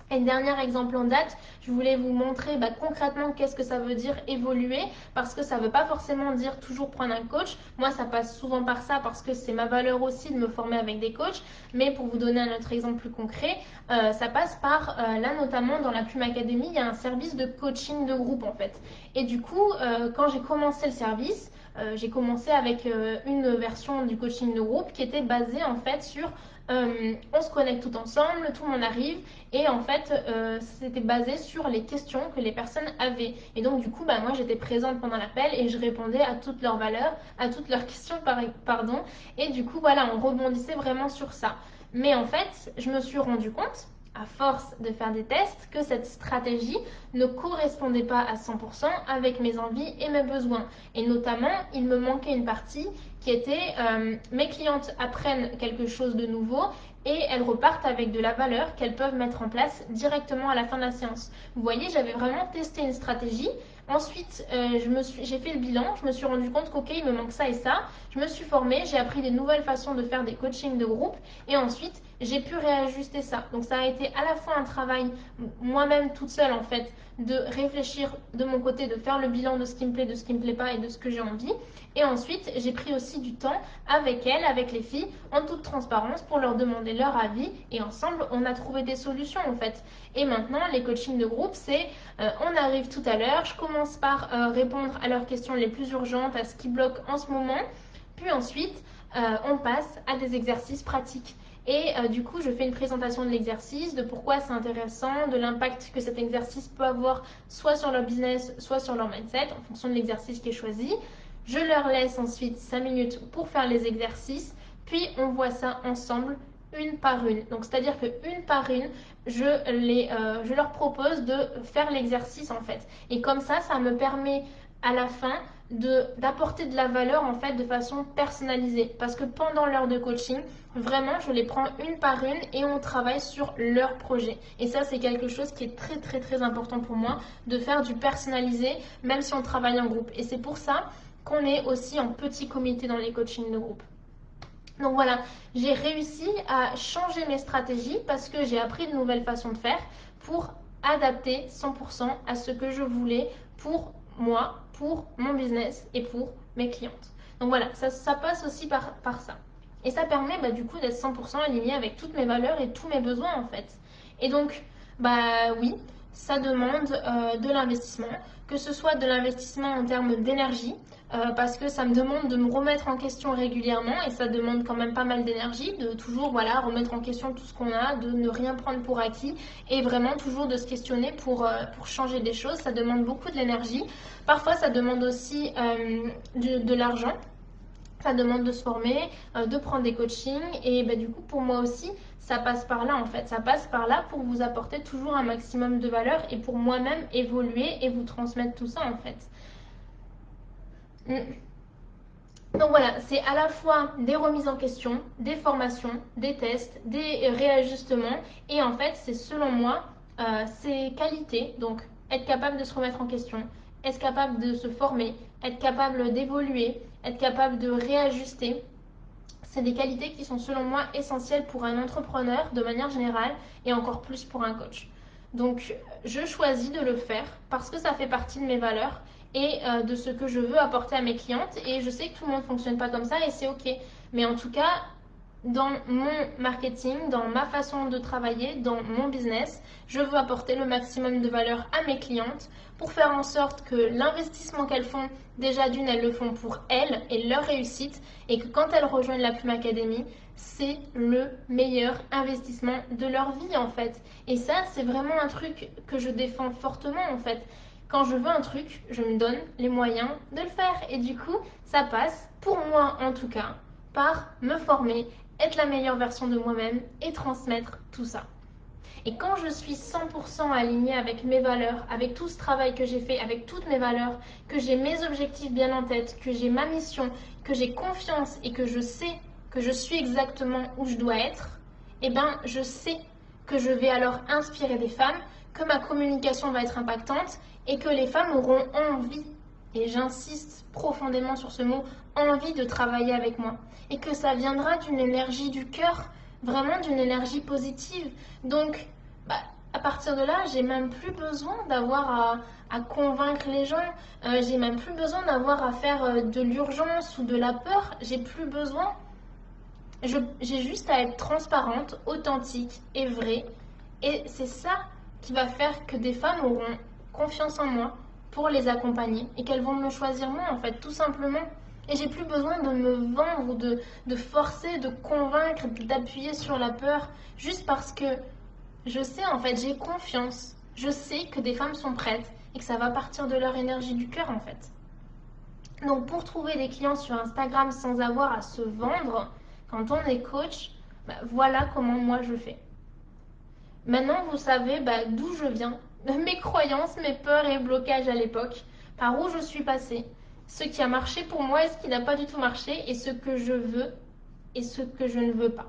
Et dernier exemple en date, je voulais vous montrer concrètement qu'est-ce que ça veut dire évoluer, parce que ça ne veut pas forcément dire toujours prendre un coach. Moi, ça passe souvent par ça, parce que c'est ma valeur aussi de me former avec des coachs. Mais pour vous donner un autre exemple plus concret, ça passe par, là notamment dans la Plume Academy, il y a un service de coaching de groupe en fait. Et du coup, quand j'ai commencé le service, j'ai commencé avec une version du coaching de groupe qui était basée en fait sur on se connecte tout ensemble, tout le monde arrive et en fait c'était basé sur les questions que les personnes avaient et donc du coup moi j'étais présente pendant l'appel et je répondais à toutes leurs valeurs, à toutes leurs questions pardon et du coup voilà on rebondissait vraiment sur ça mais en fait je me suis rendu compte à force de faire des tests que cette stratégie ne correspondait pas à 100% avec mes envies et mes besoins et notamment il me manquait une partie qui était mes clientes apprennent quelque chose de nouveau et elles repartent avec de la valeur qu'elles peuvent mettre en place directement à la fin de la séance. Vous voyez, j'avais vraiment testé une stratégie. Ensuite, j'ai fait le bilan, je me suis rendu compte qu'ok, il me manque ça et ça. Je me suis formée, j'ai appris des nouvelles façons de faire des coachings de groupe et ensuite, j'ai pu réajuster ça. Donc ça a été à la fois un travail moi-même toute seule en fait, de réfléchir de mon côté, de faire le bilan de ce qui me plaît, de ce qui me plaît pas et de ce que j'ai envie. Et ensuite, j'ai pris aussi du temps avec elles, avec les filles, en toute transparence pour leur demander leur avis. Et ensemble, on a trouvé des solutions en fait. Et maintenant, les coachings de groupe, c'est on arrive tout à l'heure, je commence par répondre à leurs questions les plus urgentes, à ce qui bloque en ce moment. Puis ensuite, on passe à des exercices pratiques. Et du coup, je fais une présentation de l'exercice, de pourquoi c'est intéressant, de l'impact que cet exercice peut avoir soit sur leur business, soit sur leur mindset, en fonction de l'exercice qui est choisi. Je leur laisse ensuite 5 minutes pour faire les exercices, puis on voit ça ensemble une par une. Donc c'est-à-dire que une par une, je leur propose de faire l'exercice en fait. Et comme ça me permet à la fin d'apporter de la valeur en fait de façon personnalisée. Parce que pendant l'heure de coaching, vraiment je les prends une par une et on travaille sur leur projet. Et ça c'est quelque chose qui est très très très important pour moi, de faire du personnalisé même si on travaille en groupe. Et c'est pour ça qu'on est aussi en petit comité dans les coachings de groupe. Donc voilà, j'ai réussi à changer mes stratégies parce que j'ai appris de nouvelles façons de faire pour adapter 100% à ce que je voulais pour moi, pour mon business et pour mes clientes. Donc voilà, ça passe aussi par ça. Et ça permet du coup d'être 100% aligné avec toutes mes valeurs et tous mes besoins en fait. Et donc, oui, ça demande de l'investissement, que ce soit de l'investissement en termes d'énergie, parce que ça me demande de me remettre en question régulièrement et ça demande quand même pas mal d'énergie, de toujours remettre en question tout ce qu'on a, de ne rien prendre pour acquis et vraiment toujours de se questionner pour changer des choses. Ça demande beaucoup de l'énergie. Parfois, ça demande aussi de l'argent. Ça demande de se former, de prendre des coachings et du coup pour moi aussi ça passe par là en fait, ça passe par là pour vous apporter toujours un maximum de valeur et pour moi-même évoluer et vous transmettre tout ça en fait. Donc voilà, c'est à la fois des remises en question, des formations, des tests, des réajustements et en fait c'est selon moi ces qualités, donc être capable de se remettre en question, être capable de se former, être capable d'évoluer, être capable de réajuster. C'est des qualités qui sont selon moi essentielles pour un entrepreneur de manière générale et encore plus pour un coach. Donc je choisis de le faire parce que ça fait partie de mes valeurs et de ce que je veux apporter à mes clientes et je sais que tout le monde ne fonctionne pas comme ça et c'est ok. Mais en tout cas, dans mon marketing, dans ma façon de travailler, dans mon business, je veux apporter le maximum de valeur à mes clientes pour faire en sorte que l'investissement qu'elles font, déjà d'une, elles le font pour elles et leur réussite, et que quand elles rejoignent la Plume Academy, c'est le meilleur investissement de leur vie en fait. Et ça, c'est vraiment un truc que je défends fortement en fait. Quand je veux un truc, je me donne les moyens de le faire. Et du coup, ça passe, pour moi en tout cas, par me former être la meilleure version de moi-même et transmettre tout ça. Et quand je suis 100% alignée avec mes valeurs, avec tout ce travail que j'ai fait, avec toutes mes valeurs, que j'ai mes objectifs bien en tête, que j'ai ma mission, que j'ai confiance et que je sais que je suis exactement où je dois être, eh bien, je sais que je vais alors inspirer des femmes, que ma communication va être impactante et que les femmes auront envie, et j'insiste profondément sur ce mot, envie de travailler avec moi. Et que ça viendra d'une énergie du cœur, vraiment d'une énergie positive. Donc, à partir de là, j'ai même plus besoin d'avoir à convaincre les gens. J'ai même plus besoin d'avoir à faire de l'urgence ou de la peur. J'ai plus besoin. J'ai juste à être transparente, authentique et vraie. Et c'est ça qui va faire que des femmes auront confiance en moi pour les accompagner et qu'elles vont me choisir moi, en fait, tout simplement. Et j'ai plus besoin de me vendre ou de forcer, de convaincre, d'appuyer sur la peur, juste parce que je sais, en fait, j'ai confiance. Je sais que des femmes sont prêtes et que ça va partir de leur énergie du cœur, en fait. Donc, pour trouver des clients sur Instagram sans avoir à se vendre, quand on est coach, voilà comment moi je fais. Maintenant, vous savez d'où je viens, mes croyances, mes peurs et blocages à l'époque, par où je suis passée, ce qui a marché pour moi et ce qui n'a pas du tout marché, et ce que je veux et ce que je ne veux pas.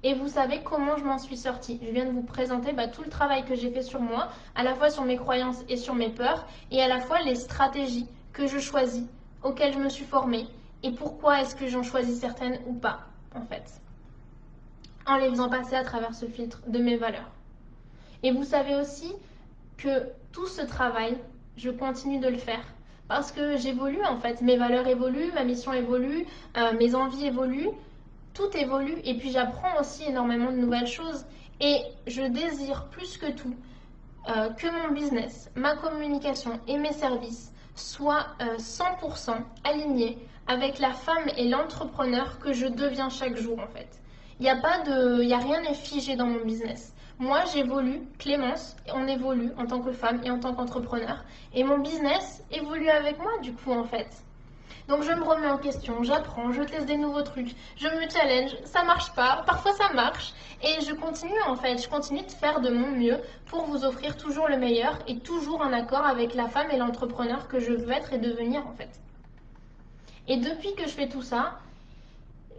Et vous savez comment je m'en suis sortie. Je viens de vous présenter tout le travail que j'ai fait sur moi, à la fois sur mes croyances et sur mes peurs, et à la fois les stratégies que je choisis, auxquelles je me suis formée, et pourquoi est-ce que j'en choisis certaines ou pas, en fait, en les faisant passer à travers ce filtre de mes valeurs. Et vous savez aussi que tout ce travail, je continue de le faire. Parce que j'évolue, en fait. Mes valeurs évoluent, ma mission évolue, mes envies évoluent. Tout évolue et puis j'apprends aussi énormément de nouvelles choses et je désire plus que tout que mon business, ma communication et mes services soient 100% alignés avec la femme et l'entrepreneur que je deviens chaque jour, en fait. Il y a rien n'est figé dans mon business. Moi, j'évolue, Clémence, on évolue en tant que femme et en tant qu'entrepreneur et mon business évolue avec moi du coup, en fait. Donc je me remets en question, j'apprends, je teste des nouveaux trucs, je me challenge, ça marche pas, parfois ça marche, et je continue en fait, je continue de faire de mon mieux pour vous offrir toujours le meilleur et toujours en accord avec la femme et l'entrepreneur que je veux être et devenir en fait. Et depuis que je fais tout ça,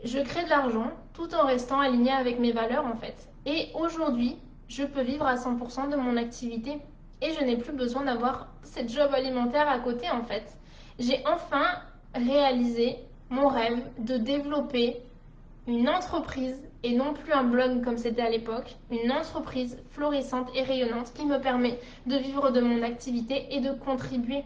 je crée de l'argent tout en restant alignée avec mes valeurs en fait. Et aujourd'hui, je peux vivre à 100% de mon activité et je n'ai plus besoin d'avoir cette job alimentaire à côté en fait. J'ai enfin réaliser mon rêve de développer une entreprise et non plus un blog comme c'était à l'époque, une entreprise florissante et rayonnante qui me permet de vivre de mon activité et de contribuer.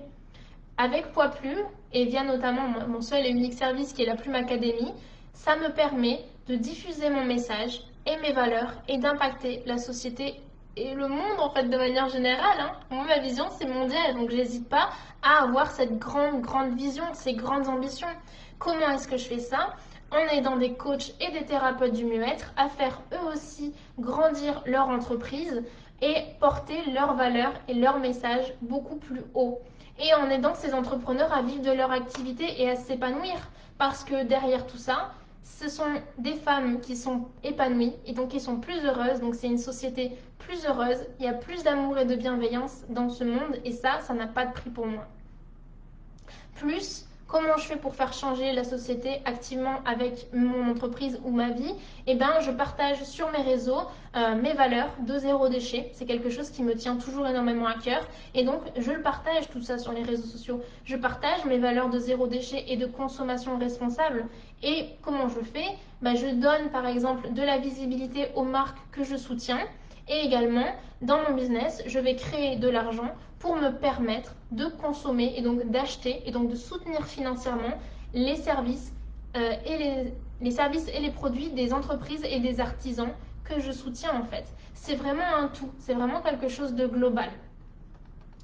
Avec Poids Plume et via notamment mon seul et unique service qui est la Plume Academy, ça me permet de diffuser mon message et mes valeurs et d'impacter la société et le monde en fait de manière générale. Moi, ma vision c'est mondial, donc j'hésite pas à avoir cette grande vision, ces grandes ambitions. Comment est-ce que je fais ça? En aidant des coachs et des thérapeutes du mieux-être à faire eux aussi grandir leur entreprise et porter leurs valeurs et leurs messages beaucoup plus haut. Et en aidant ces entrepreneurs à vivre de leur activité et à s'épanouir. Parce que derrière tout ça, ce sont des femmes qui sont épanouies et donc qui sont plus heureuses. Donc c'est une société plus heureuse. Il y a plus d'amour et de bienveillance dans ce monde et ça n'a pas de prix pour moi. Plus, comment je fais pour faire changer la société activement avec mon entreprise ou ma vie? Eh bien, je partage sur mes réseaux mes valeurs de zéro déchet. C'est quelque chose qui me tient toujours énormément à cœur. Et donc, je le partage tout ça sur les réseaux sociaux. Je partage mes valeurs de zéro déchet et de consommation responsable. Et comment je fais? Je donne par exemple de la visibilité aux marques que je soutiens. Et également, dans mon business, je vais créer de l'argent pour me permettre de consommer et donc d'acheter et donc de soutenir financièrement les services les services et les produits des entreprises et des artisans que je soutiens en fait. C'est vraiment un tout, c'est vraiment quelque chose de global.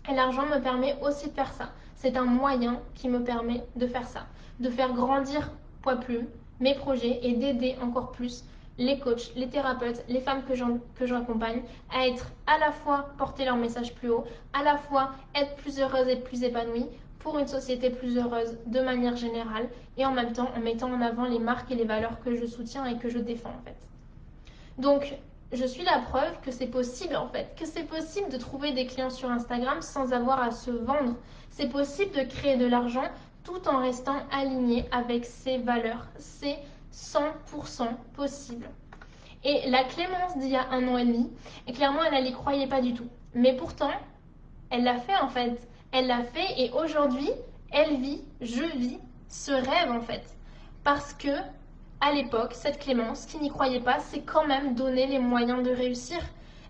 Et l'argent me permet aussi de faire ça. C'est un moyen qui me permet de faire ça, de faire grandir Poids Plume, mes projets et d'aider encore plus les coachs, les thérapeutes, les femmes que j'accompagne à être à la fois porter leur message plus haut, à la fois être plus heureuses et plus épanouies pour une société plus heureuse de manière générale et en même temps en mettant en avant les marques et les valeurs que je soutiens et que je défends en fait. Donc, je suis la preuve que c'est possible en fait, que c'est possible de trouver des clients sur Instagram sans avoir à se vendre. C'est possible de créer de l'argent tout en restant aligné avec ses valeurs. C'est 100% possible. Et la Clémence d'il y a 1 an et demi, et clairement, elle n'y croyait pas du tout. Mais pourtant, elle l'a fait en fait. Elle l'a fait et aujourd'hui, elle vit, je vis ce rêve en fait. Parce que, à l'époque, cette Clémence qui n'y croyait pas s'est quand même donné les moyens de réussir.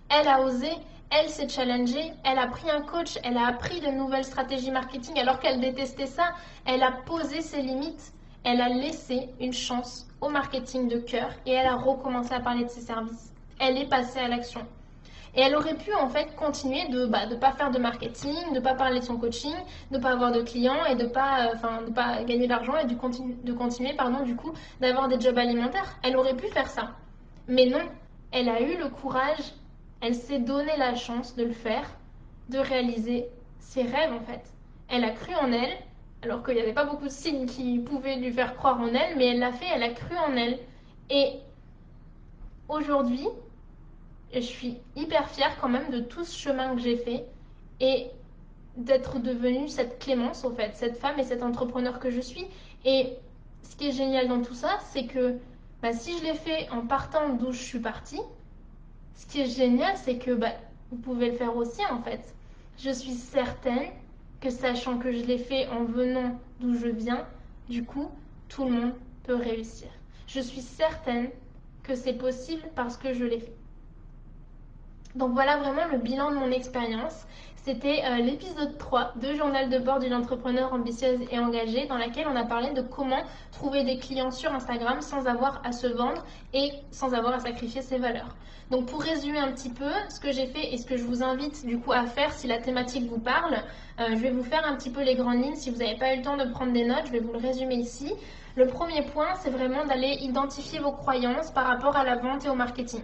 Elle a osé, elle s'est challengée, elle a pris un coach, elle a appris de nouvelles stratégies marketing alors qu'elle détestait ça. Elle a posé ses limites. Elle a laissé une chance au marketing de cœur et elle a recommencé à parler de ses services. Elle est passée à l'action. Et elle aurait pu en fait continuer de pas faire de marketing, de pas parler de son coaching, de pas avoir de clients et de pas gagner d'argent et de continuer du coup d'avoir des jobs alimentaires. Elle aurait pu faire ça. Mais non, elle a eu le courage, elle s'est donné la chance de le faire, de réaliser ses rêves en fait. Elle a cru en elle, alors qu'il n'y avait pas beaucoup de signes qui pouvaient lui faire croire en elle, mais elle l'a fait, elle a cru en elle. Et aujourd'hui, je suis hyper fière quand même de tout ce chemin que j'ai fait et d'être devenue cette Clémence, en fait, cette femme et cet entrepreneur que je suis. Et ce qui est génial dans tout ça, c'est que si je l'ai fait en partant d'où je suis partie, ce qui est génial, c'est que vous pouvez le faire aussi, en fait. Je suis certaine que sachant que je l'ai fait en venant d'où je viens, du coup, tout le monde peut réussir. Je suis certaine que c'est possible parce que je l'ai fait. Donc voilà vraiment le bilan de mon expérience. C'était l'épisode 3 de Journal de bord d'une entrepreneure ambitieuse et engagée dans laquelle on a parlé de comment trouver des clients sur Instagram sans avoir à se vendre et sans avoir à sacrifier ses valeurs. Donc pour résumer un petit peu ce que j'ai fait et ce que je vous invite du coup à faire si la thématique vous parle, je vais vous faire un petit peu les grandes lignes. Si vous n'avez pas eu le temps de prendre des notes, je vais vous le résumer ici. Le premier point, c'est vraiment d'aller identifier vos croyances par rapport à la vente et au marketing.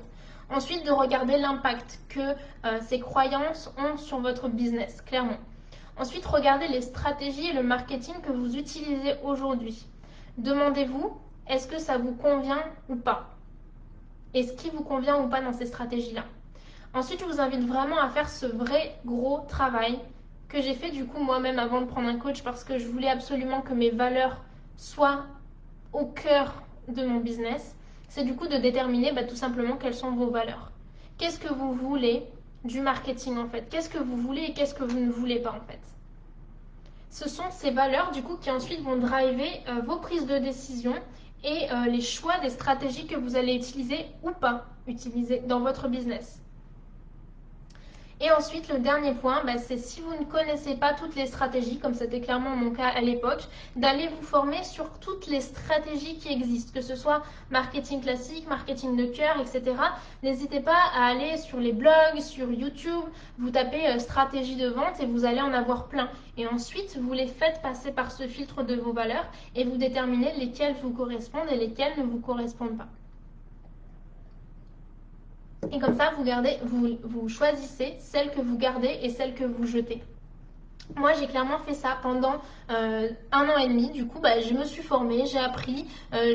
Ensuite, de regarder l'impact que ces croyances ont sur votre business, clairement. Ensuite, regardez les stratégies et le marketing que vous utilisez aujourd'hui. Demandez-vous, est-ce que ça vous convient ou pas? Est-ce qui vous convient ou pas dans ces stratégies-là? Ensuite, je vous invite vraiment à faire ce vrai gros travail que j'ai fait du coup moi-même avant de prendre un coach parce que je voulais absolument que mes valeurs soient au cœur de mon business. C'est du coup de déterminer tout simplement quelles sont vos valeurs. Qu'est-ce que vous voulez du marketing en fait? Qu'est-ce que vous voulez et qu'est-ce que vous ne voulez pas en fait? Ce sont ces valeurs du coup qui ensuite vont driver vos prises de décision et les choix des stratégies que vous allez utiliser ou pas utiliser dans votre business. Et ensuite, le dernier point, c'est si vous ne connaissez pas toutes les stratégies, comme c'était clairement mon cas à l'époque, d'aller vous former sur toutes les stratégies qui existent, que ce soit marketing classique, marketing de cœur, etc. N'hésitez pas à aller sur les blogs, sur YouTube, vous tapez stratégie de vente et vous allez en avoir plein. Et ensuite, vous les faites passer par ce filtre de vos valeurs et vous déterminez lesquelles vous correspondent et lesquelles ne vous correspondent pas. Et comme ça, vous choisissez celle que vous gardez et celle que vous jetez. Moi, j'ai clairement fait ça pendant 1 an et demi. Du coup, je me suis formée, j'ai appris,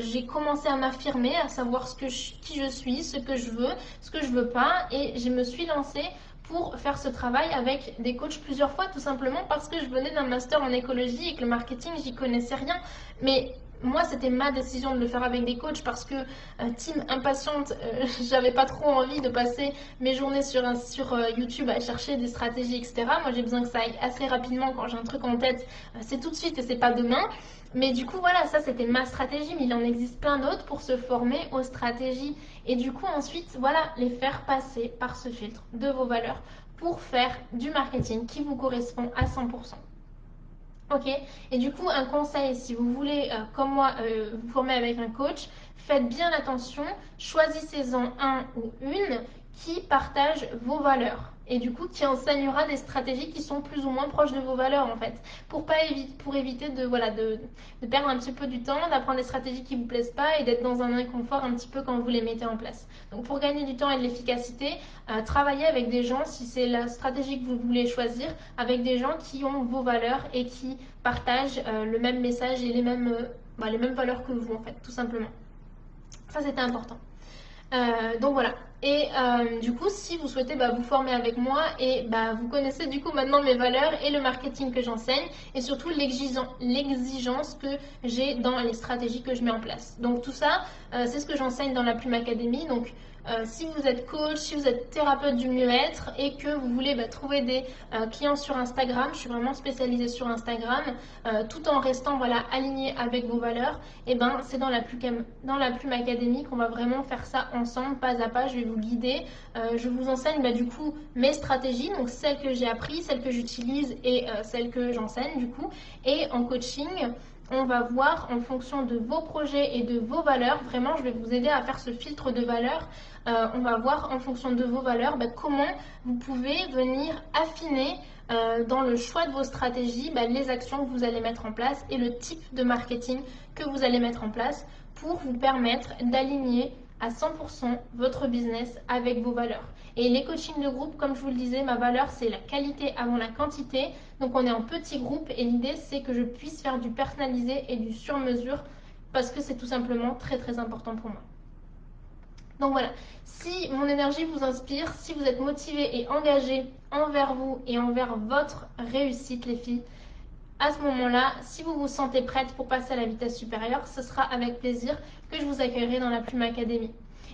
j'ai commencé à m'affirmer, à savoir qui je suis, ce que je veux, ce que je veux pas. Et je me suis lancée pour faire ce travail avec des coachs plusieurs fois, tout simplement parce que je venais d'un master en écologie et que le marketing, j'y connaissais rien. Mais moi, c'était ma décision de le faire avec des coachs parce que team impatiente, j'avais pas trop envie de passer mes journées sur YouTube à chercher des stratégies, etc. Moi, j'ai besoin que ça aille assez rapidement quand j'ai un truc en tête. C'est tout de suite et c'est pas demain. Mais du coup, voilà, ça c'était ma stratégie, mais il en existe plein d'autres pour se former aux stratégies. Et du coup, ensuite, voilà, les faire passer par ce filtre de vos valeurs pour faire du marketing qui vous correspond à 100%. Ok, et du coup, un conseil, si vous voulez, comme moi, vous former avec un coach, faites bien attention, choisissez-en un ou une qui partage vos valeurs et du coup qui enseignera des stratégies qui sont plus ou moins proches de vos valeurs en fait, pour éviter de perdre un petit peu du temps, d'apprendre des stratégies qui vous plaisent pas et d'être dans un inconfort un petit peu quand vous les mettez en place. Donc pour gagner du temps et de l'efficacité, travaillez avec des gens, si c'est la stratégie que vous voulez choisir, avec des gens qui ont vos valeurs et qui partagent le même message et les mêmes valeurs que vous en fait, tout simplement. Ça c'était important. Donc voilà. Et du coup, si vous souhaitez vous former avec moi et vous connaissez du coup maintenant mes valeurs et le marketing que j'enseigne et surtout l'exigence que j'ai dans les stratégies que je mets en place. Donc tout ça, c'est ce que j'enseigne dans la Plume Academy. Donc si vous êtes coach, si vous êtes thérapeute du mieux-être et que vous voulez trouver des clients sur Instagram, je suis vraiment spécialisée sur Instagram, tout en restant aligné avec vos valeurs, et c'est dans la Plume Academy qu'on va vraiment faire ça ensemble, pas à pas. Je vais vous guider, je vous enseigne du coup mes stratégies, donc celles que j'ai apprises, celles que j'utilise et celles que j'enseigne du coup. Et en coaching, on va voir en fonction de vos projets et de vos valeurs, vraiment je vais vous aider à faire ce filtre de valeurs. On va voir en fonction de vos valeurs comment vous pouvez venir affiner dans le choix de vos stratégies les actions que vous allez mettre en place et le type de marketing que vous allez mettre en place pour vous permettre d'aligner à 100% votre business avec vos valeurs. Et les coachings de groupe, comme je vous le disais, ma valeur c'est la qualité avant la quantité. Donc on est en petit groupe et l'idée c'est que je puisse faire du personnalisé et du sur-mesure parce que c'est tout simplement très très important pour moi. Donc voilà, si mon énergie vous inspire, si vous êtes motivé et engagé envers vous et envers votre réussite les filles, à ce moment-là, si vous vous sentez prête pour passer à la vitesse supérieure, ce sera avec plaisir que je vous accueillerai dans la Plume Academy.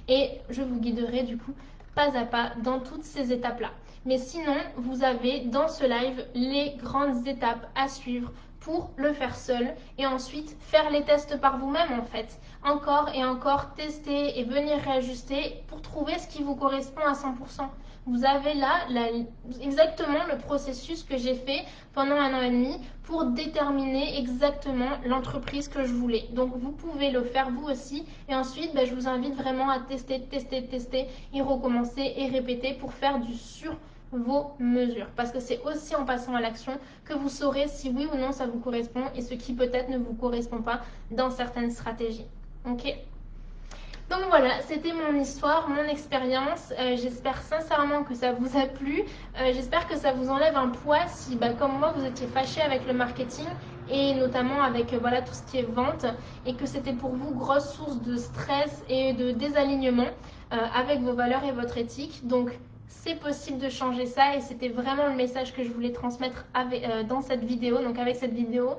Et je vous guiderai du coup pas à pas dans toutes ces étapes-là. Mais sinon, vous avez dans ce live les grandes étapes à suivre pour le faire seul et ensuite faire les tests par vous-même en fait. Encore et encore tester et venir réajuster pour trouver ce qui vous correspond à 100%. Vous avez là exactement le processus que j'ai fait pendant 1 an et demi pour déterminer exactement l'entreprise que je voulais. Donc vous pouvez le faire vous aussi et ensuite je vous invite vraiment à tester et recommencer et répéter pour faire du sur vos mesures parce que c'est aussi en passant à l'action que vous saurez si oui ou non ça vous correspond et ce qui peut-être ne vous correspond pas dans certaines stratégies. Ok ? Donc voilà, c'était mon histoire, mon expérience. J'espère sincèrement que ça vous a plu. J'espère que ça vous enlève un poids si, comme moi, vous étiez fâché avec le marketing et notamment avec tout ce qui est vente et que c'était pour vous grosse source de stress et de désalignement avec vos valeurs et votre éthique. Donc c'est possible de changer ça et c'était vraiment le message que je voulais transmettre dans cette vidéo. Donc avec cette vidéo,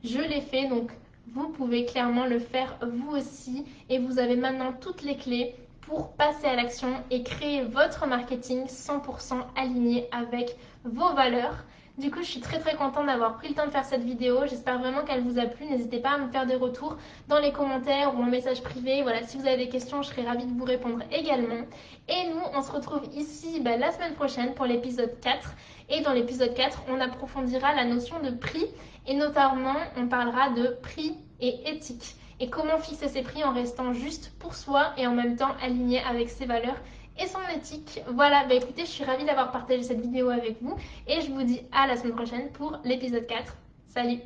je l'ai fait. Donc vous pouvez clairement le faire vous aussi et vous avez maintenant toutes les clés pour passer à l'action et créer votre marketing 100% aligné avec vos valeurs. Du coup, je suis très contente d'avoir pris le temps de faire cette vidéo. J'espère vraiment qu'elle vous a plu. N'hésitez pas à me faire des retours dans les commentaires ou en message privé. Voilà, si vous avez des questions, je serai ravie de vous répondre également. Et nous, on se retrouve ici la semaine prochaine pour l'épisode 4. Et dans l'épisode 4, on approfondira la notion de prix et notamment, on parlera de prix et éthique et comment fixer ses prix en restant juste pour soi et en même temps aligné avec ses valeurs et son éthique. Voilà, écoutez, je suis ravie d'avoir partagé cette vidéo avec vous et je vous dis à la semaine prochaine pour l'épisode 4. Salut!